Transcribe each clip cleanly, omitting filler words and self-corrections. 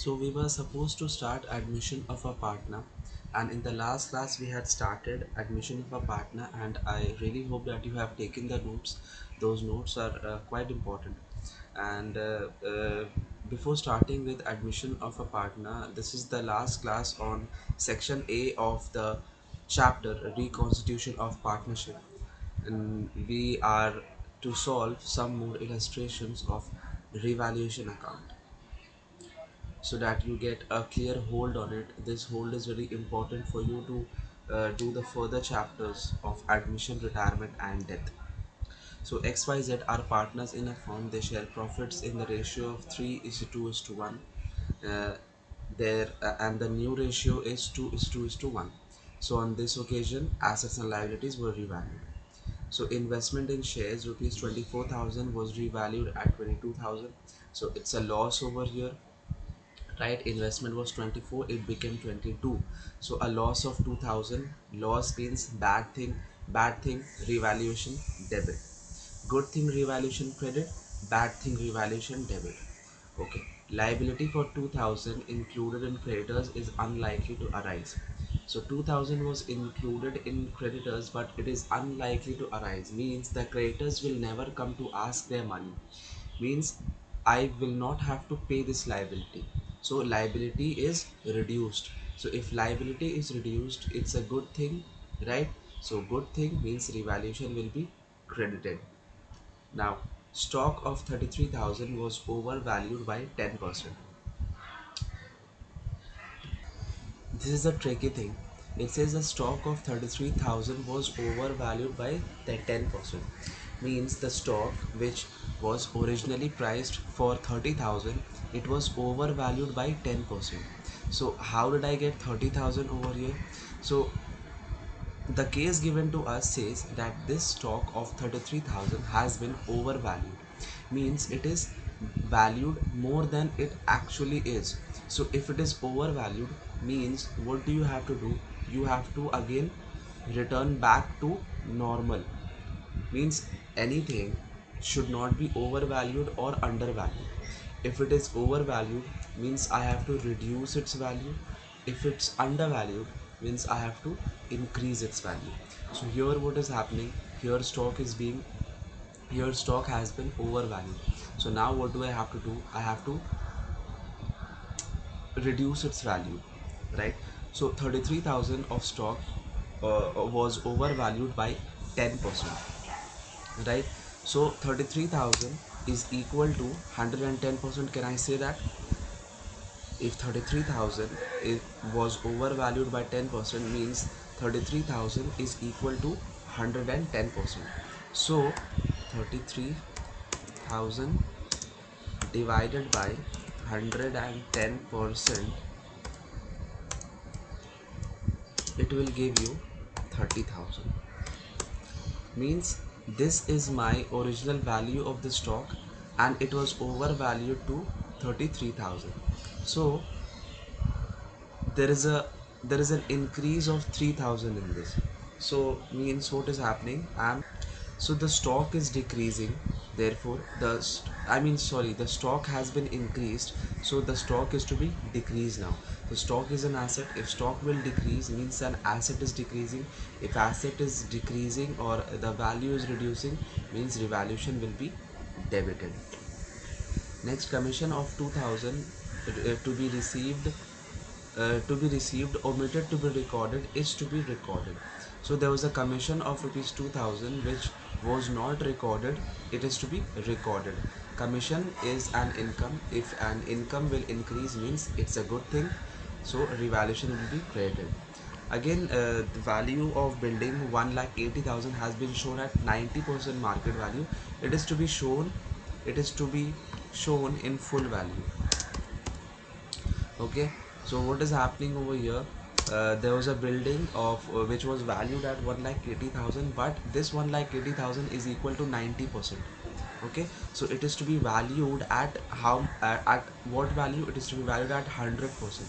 So we were supposed to start admission of a partner, and in the last class we had started admission of a partner, and I really hope that you have taken the notes. Those notes are quite important. And before starting with admission of a partner, this is the last class on section A of the chapter Reconstitution of Partnership, and we are to solve some more illustrations of revaluation account so that you get a clear hold on it. This hold is very important for you to do the further chapters of admission, retirement, and death. So XYZ are partners in a firm. They share profits in the ratio of 3 is to 2 is to 1. Uh, and the new ratio is 2 is 2 is to 1. So on this occasion, assets and liabilities were revalued. So investment in shares rupees 24,000 was revalued at 22,000. So it's a loss over here, right? Investment was 24, it became 22, so a loss of 2000. Loss means bad thing. Bad thing, revaluation, debit. Good thing, revaluation, credit. Bad thing, revaluation, debit. Okay. Liability for 2000 included in creditors is unlikely to arise. So 2000 was included in creditors, but it is unlikely to arise, means the creditors will never come to ask their money, means I will not have to pay this liability. So liability is reduced. So if liability is reduced, it's a good thing, right? So good thing means revaluation will be credited. Now, stock of 33,000 was overvalued by 10%. This is a tricky thing. It says the stock of 33,000 was overvalued by the 10%. Means the stock which was originally priced for 30,000, it was overvalued by 10%. So how did I get 30,000 over here? So the case given to us says that this stock of 33,000 has been overvalued, means it is valued more than it actually is. So if it is overvalued, means what do you have to do? You have to again return back to normal, means anything should not be overvalued or undervalued. If it is overvalued, means I have to reduce its value. If it's undervalued, means I have to increase its value. So here what is happening? Here stock is being, here stock has been overvalued. So now what do I have to do? I have to reduce its value, right? So 33,000 of stock was overvalued by 10%, right? So 33,000 is equal to 110%. Can I say that if 33,000 was overvalued by 10%, means 33,000 is equal to 110%. So 33,000 divided by 110%, it will give you 30,000. Means this is my original value of the stock, and it was overvalued to 33,000. So there is a there is an increase of 3,000 in this. So means what is happening? So the stock is decreasing, therefore the stock has been increased, so the stock is to be decreased now. The stock is an asset. If stock will decrease, means an asset is decreasing. If asset is decreasing or the value is reducing, means revaluation will be debited. Next, commission of 2000 to be received, omitted to be recorded, is to be recorded. So there was a commission of rupees 2000 which was not recorded, it is to be recorded. Commission is an income. If an income will increase, means it's a good thing, so revaluation will be credited. Again, the value of building 1,80,000 has been shown at 90% market value. It is to be shown, it is to be shown in full value. Okay. So what is happening over here? There was a building of which was valued at 1,80,000, but this 1,80,000 is equal to 90%. Okay. So it is to be valued at how, at what value? It is to be valued at 100%.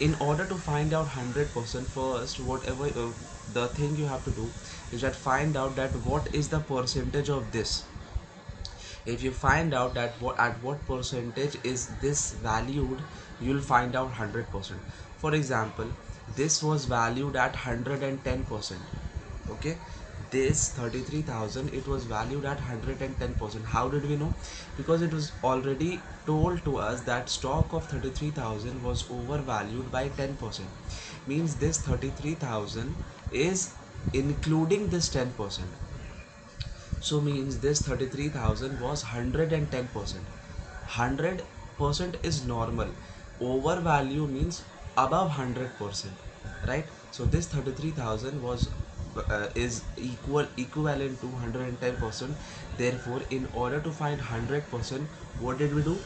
In order to find out 100%, first whatever the thing you have to do is that find out that what is the percentage of this. If you find out that at what percentage is this valued, you'll find out 100%. For example, this was valued at 110%. Okay, this 33,000, it was valued at 110%. How did we know? Because it was already told to us that stock of 33,000 was overvalued by 10%. Means this 33,000 is including this 10%. So means this 33,000 was 110%. 100% is normal. Overvalue means above 100%, right? So this 33,000 was is equivalent to 110%. Therefore, in order to find 100%, what did we do?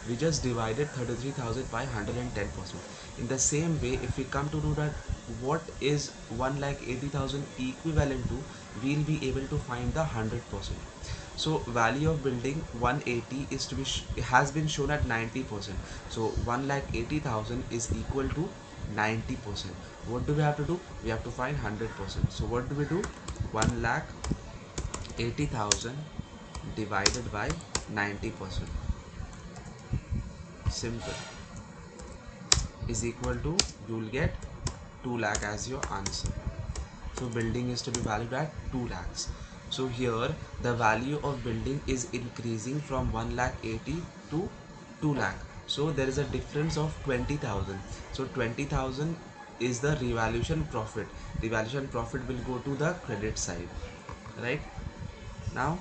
We just divided 33,000 by 110%. In the same way, if we come to do that, what is 1,80,000 equivalent to, we'll be able to find the 100%. So value of building 180 is to be has been shown at 90%. So 1,80,000 is equal to 90%. What do we have to do? We have to find 100%. So what do we do? 1,80,000 divided by 90%. Simple. Is equal to, you will get 2 lakh as your answer. So building is to be valued at 2 lakhs. So here the value of building is increasing from 1,80,000 to 2 lakh. So there is a difference of 20,000. So 20,000 is the revaluation profit. Revaluation profit will go to the credit side, right? Now,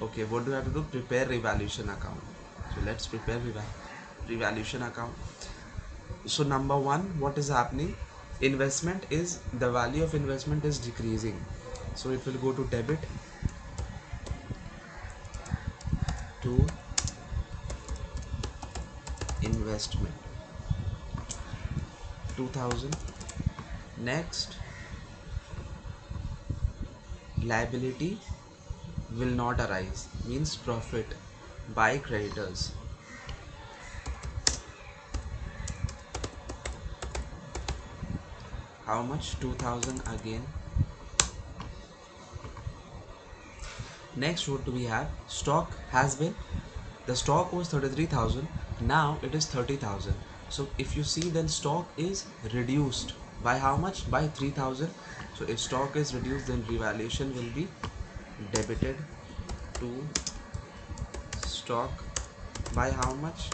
okay, what do we have to do? Prepare revaluation account. So let's prepare revaluation account. So number one, what is happening? Investment is, the value of investment is decreasing. So it will go to debit to investment 2,000. Next, liability will not arise, means profit by creditors. How much? 2,000 again. Next, what do we have? Stock has been, the stock was 33,000, now it is 30,000. So if you see, then stock is reduced by how much? By 3,000. So if stock is reduced, then revaluation will be debited to stock by how much?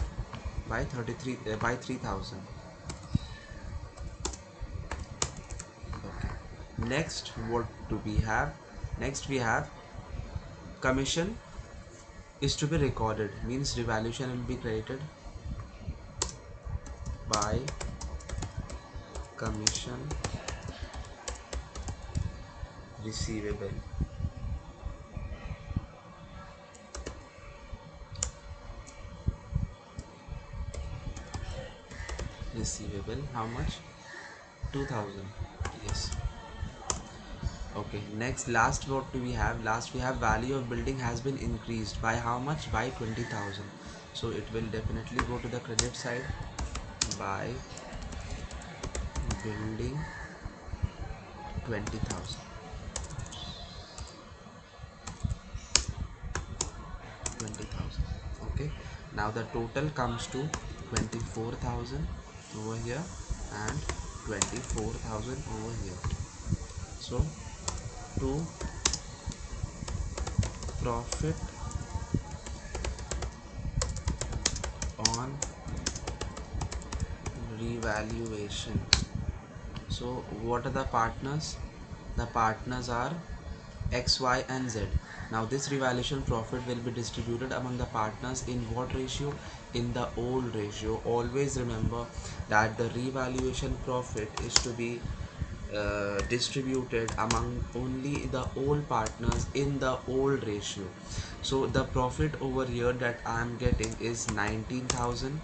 By 3,000. Okay. Next, what do we have? Next we have commission is to be recorded, means revaluation will be credited by commission receivable. Receivable, how much? 2,000. Yes. Okay, next, last, what do we have? Last we have value of building has been increased by how much? By 20,000. So it will definitely go to the credit side. By building 20,000. 20,000. Okay, now the total comes to 24,000 over here and 24,000 over here. So to profit on revaluation. So what are the partners? The partners are X, Y and Z. Now this revaluation profit will be distributed among the partners in what ratio? In the old ratio. Always remember that the revaluation profit is to be distributed among only the old partners in the old ratio. So the profit over here that I am getting is 19,000,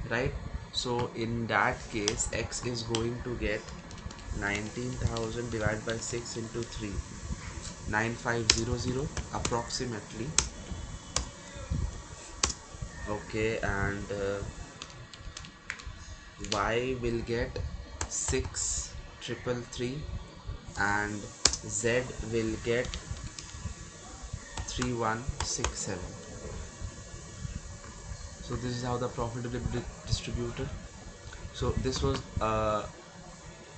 right? So in that case, X is going to get 19,000 divided by 6 into 3, 9500 approximately. Okay, and Y will get 6,333 and Z will get 3167. So this is how the profit will be distributed. So this was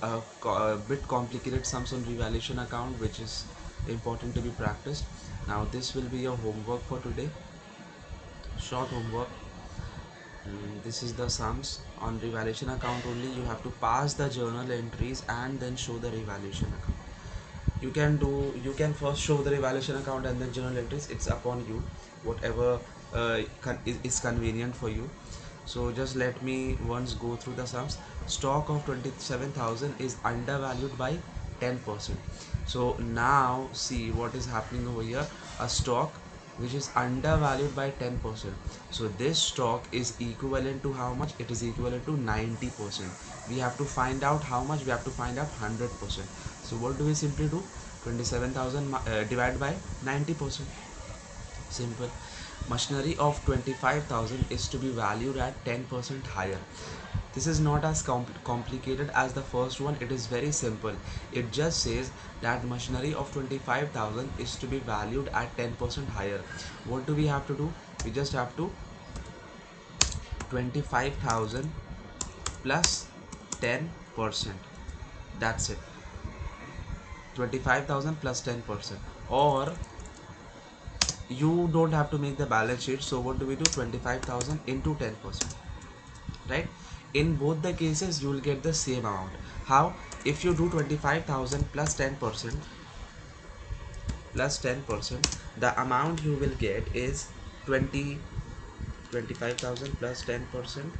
a bit complicated sums on revaluation account, which is important to be practiced. Now this will be your homework for today, short homework. This is the sums on revaluation account only. You have to pass the journal entries and then show the revaluation account. You can first show the revaluation account and then journal entries. It's upon you, whatever is convenient for you. So just let me once go through the sums. Stock of 27,000 is undervalued by 10%. So now see what is happening over here. A stock which is undervalued by 10%. So this stock is equivalent to how much? It is equivalent to 90%. We have to find out how much. We have to find out 100%. So what do we simply do? 27,000 divided by 90%. Simple. Machinery of 25,000 is to be valued at 10% higher. This is not as complicated as the first one. It is very simple. It just says that machinery of 25,000 is to be valued at 10% higher. What do we have to do? We just have to 25,000 plus 10%. That's it. 25,000 plus 10%. Or you don't have to make the balance sheet. So what do we do? 25,000 into 10%, right? In both the cases you will get the same amount. How? If you do 25,000 plus 10%, the amount you will get is 25,000 plus 10%,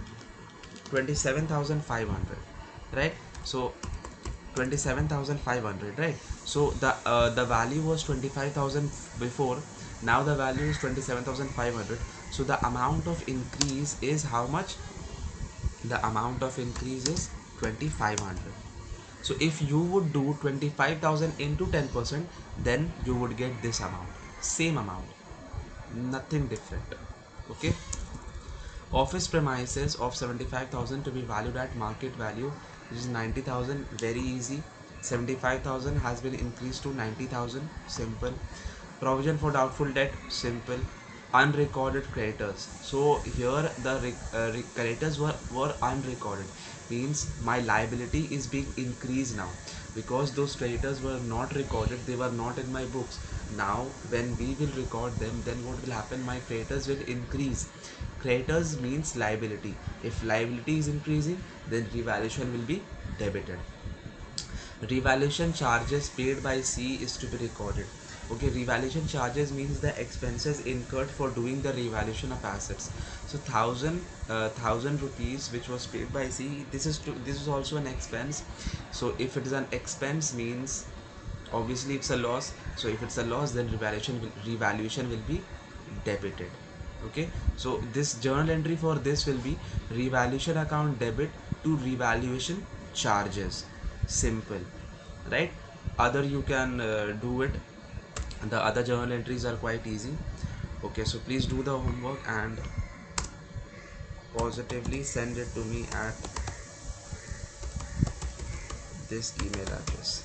27,500, right? So 27,500, right? So the value was 25,000 before. Now the value is 27,500. So the amount of increase is how much? The amount of increase is 2,500. So if you would do 25,000 into 10%, then you would get this amount, same amount, nothing different. Okay. Office premises of 75,000 to be valued at market value, which is 90,000. Very easy. 75,000 has been increased to 90,000. Simple. Provision for doubtful debt. Simple. Unrecorded creditors. So here the creditors were unrecorded, means my liability is being increased now because those creditors were not recorded. They were not in my books. Now when we will record them, then what will happen? My creditors will increase. Creditors means liability. If liability is increasing, then revaluation will be debited. Revaluation charges paid by C is to be recorded. Okay, revaluation charges means the expenses incurred for doing the revaluation of assets. So thousand rupees which was paid by C, this is also an expense. So if it is an expense, means obviously it's a loss. So if it's a loss, then revaluation will be debited. Okay, so this journal entry for this will be revaluation account debit to revaluation charges. Simple, right? Other you can do it. The other journal entries are quite easy. Okay, so please do the homework and positively send it to me at this email address.